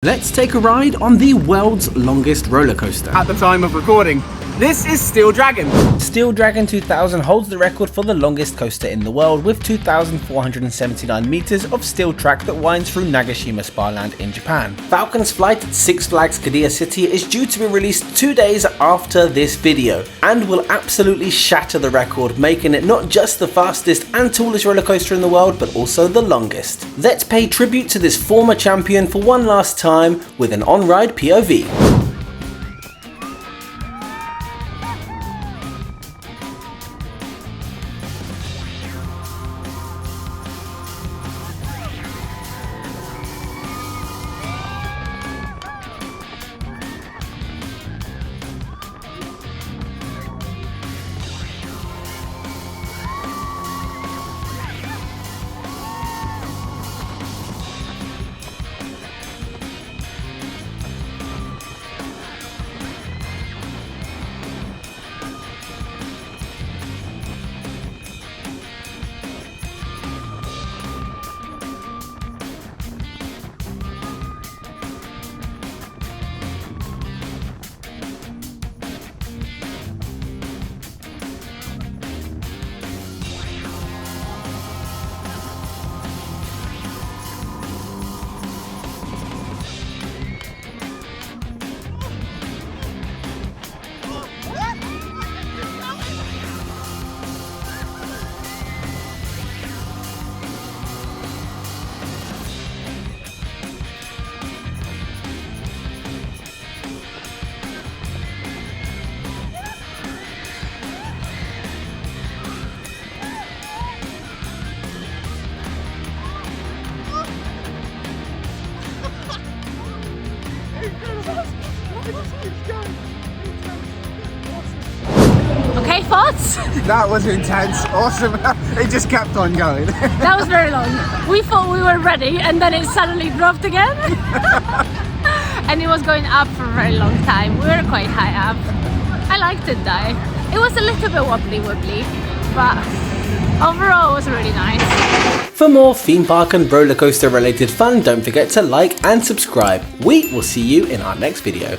Let's take a ride on the world's longest roller coaster. At the time of recording, this is Steel Dragon. Steel Dragon 2000 holds the record for the longest coaster in the world with 2,479 meters of steel track that winds through Nagashima Spa Land in Japan. Falcon's flight at Six Flags Qiddiya City is due to be released 2 days after this video and will absolutely shatter the record, making it not just the fastest and tallest roller coaster in the world but also the longest. Let's pay tribute to this former champion for one last time with an on-ride POV. Okay, thoughts? That was intense, awesome. It just kept on going. That was very long. We thought we were ready and then it suddenly dropped again. And it was going up for a very long time. We were quite high up. I liked it though. It was a little bit wobbly, but overall it was really nice. For more theme park and roller coaster related fun, don't forget to like and subscribe. We will see you in our next video.